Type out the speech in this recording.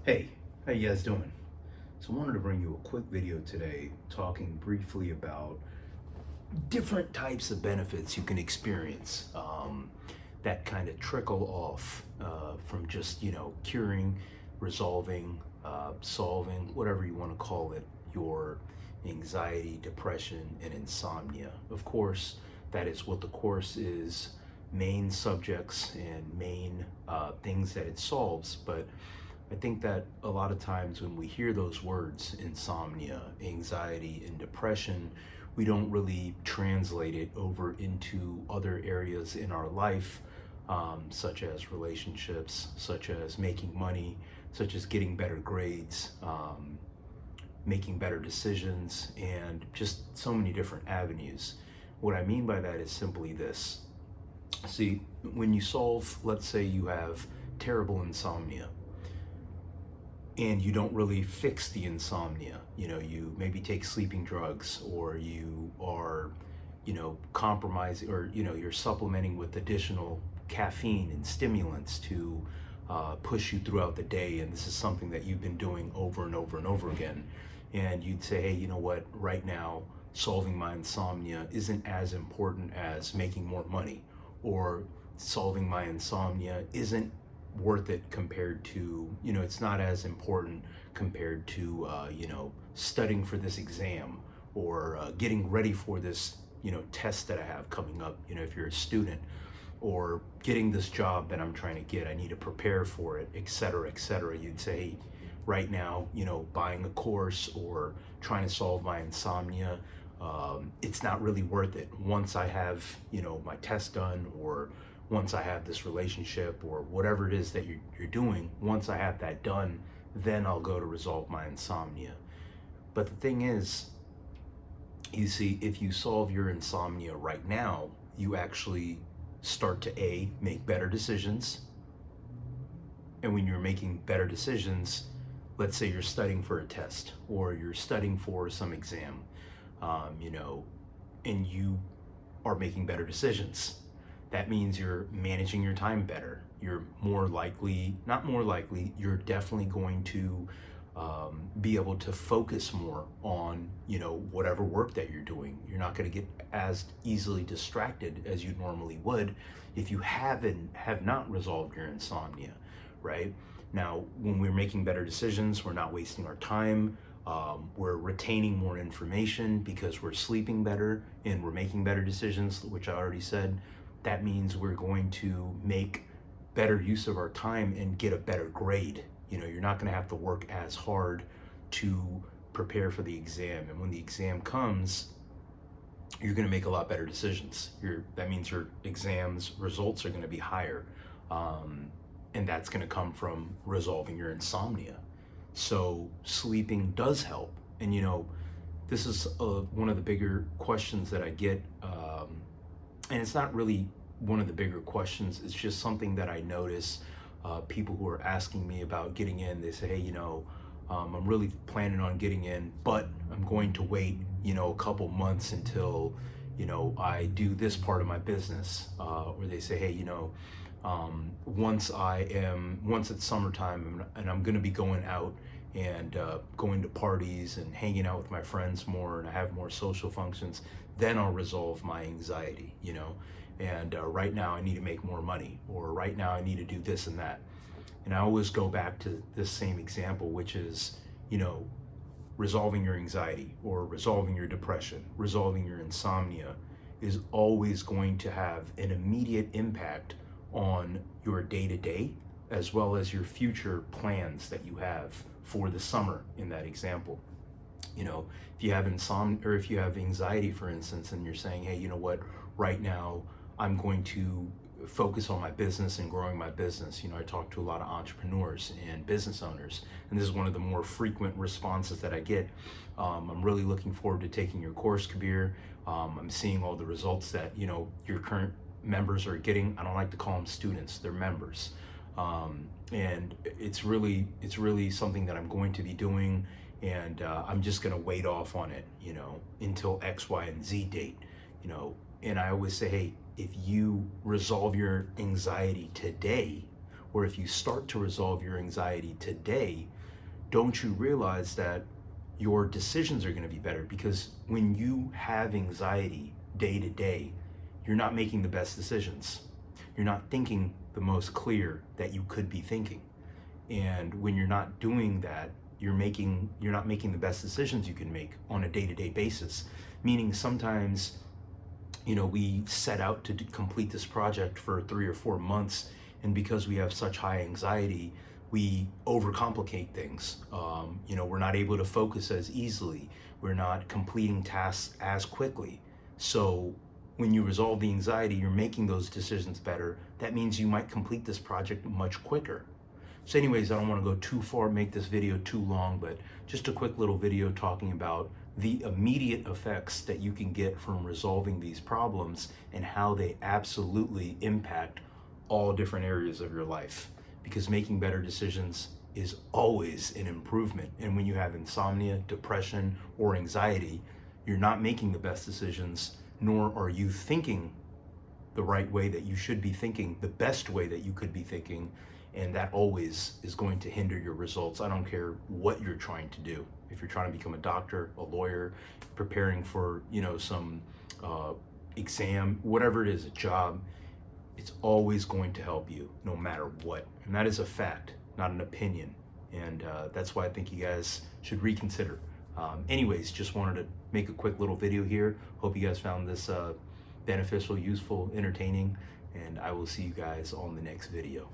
Hey, how you guys doing? So I wanted to bring you a quick video today talking briefly about different types of benefits you can experience that kind of trickle off from just, curing, resolving, solving, whatever you want to call it, your anxiety, depression, and insomnia. Of course, that is what the course is, main subjects and main things that it solves, but I think that a lot of times when we hear those words, insomnia, anxiety, and depression, we don't really translate it over into other areas in our life, such as relationships, such as making money, such as getting better grades, making better decisions, and just so many different avenues. What I mean by that is simply this. See, when you solve, let's say you have terrible insomnia, and you don't really fix the insomnia. You maybe take sleeping drugs, or you are, compromising, or, you're supplementing with additional caffeine and stimulants to push you throughout the day. And this is something that you've been doing over and over and over again. And you'd say, hey, you know what, right now, solving my insomnia isn't as important as making more money, or solving my insomnia isn't worth it compared to, it's not as important compared to, studying for this exam, or getting ready for this, test that I have coming up, if you're a student, or getting this job that I'm trying to get, I need to prepare for it, et cetera, et cetera. You'd say, right now, buying a course or trying to solve my insomnia, it's not really worth it. Once I have, my test done, or once I have this relationship, or whatever it is that you're doing, once I have that done, then I'll go to resolve my insomnia. But the thing is, you see, if you solve your insomnia right now, you actually start to make better decisions. And when you're making better decisions, let's say you're studying for a test, or you're studying for some exam, and you are making better decisions. That means you're managing your time better. You're more likely, not more likely, you're definitely going to be able to focus more on, whatever work that you're doing. You're not going to get as easily distracted as you normally would if you have not resolved your insomnia, right? Now, when we're making better decisions, we're not wasting our time. We're retaining more information because we're sleeping better and we're making better decisions, which I already said. That means we're going to make better use of our time and get a better grade. You're not going to have to work as hard to prepare for the exam. And when the exam comes, you're going to make a lot better decisions. That means your exams results are going to be higher. And that's going to come from resolving your insomnia. So sleeping does help. And, this is one of the bigger questions that I get. And it's not really one of the bigger questions. It's just something that I notice people who are asking me about getting in. They say, hey, I'm really planning on getting in, but I'm going to wait, a couple months until, I do this part of my business. Or they say, hey, once it's summertime and I'm going to be going out and going to parties and hanging out with my friends more, and I have more social functions, then I'll resolve my anxiety, and right now I need to make more money, or right now I need to do this and that. And I always go back to this same example, which is, resolving your anxiety, or resolving your depression, resolving your insomnia is always going to have an immediate impact on your day-to-day, as well as your future plans that you have for the summer in that example. If you have insomnia, or if you have anxiety, for instance, and you're saying, hey, you know what, right now I'm going to focus on my business and growing my business. I talk to a lot of entrepreneurs and business owners, and this is one of the more frequent responses that I get. I'm really looking forward to taking your course, Kabir. I'm seeing all the results that, your current members are getting. I don't like to call them students, they're members. And it's really something that I'm going to be doing, and I'm just going to wait off on it, until X, Y, and Z date, and I always say, hey, if you resolve your anxiety today, or if you start to resolve your anxiety today, don't you realize that your decisions are going to be better? Because when you have anxiety day to day, you're not making the best decisions. You're not thinking the most clear that you could be thinking. And when you're not doing that, you're not making the best decisions you can make on a day-to-day basis. Meaning sometimes, we set out to complete this project for 3 or 4 months, and because we have such high anxiety, we overcomplicate things. We're not able to focus as easily. We're not completing tasks as quickly. So when you resolve the anxiety, you're making those decisions better. That means you might complete this project much quicker. So anyways, I don't want to go too far, make this video too long, but just a quick little video talking about the immediate effects that you can get from resolving these problems and how they absolutely impact all different areas of your life. Because making better decisions is always an improvement. And when you have insomnia, depression, or anxiety, you're not making the best decisions, nor are you thinking the right way that you should be thinking, the best way that you could be thinking, and that always is going to hinder your results. I don't care what you're trying to do. If you're trying to become a doctor, a lawyer, preparing for, some exam, whatever it is, a job, it's always going to help you no matter what. And that is a fact, not an opinion. And that's why I think you guys should reconsider. Anyways, just wanted to make a quick little video here. Hope you guys found this beneficial, useful, entertaining, and I will see you guys on the next video.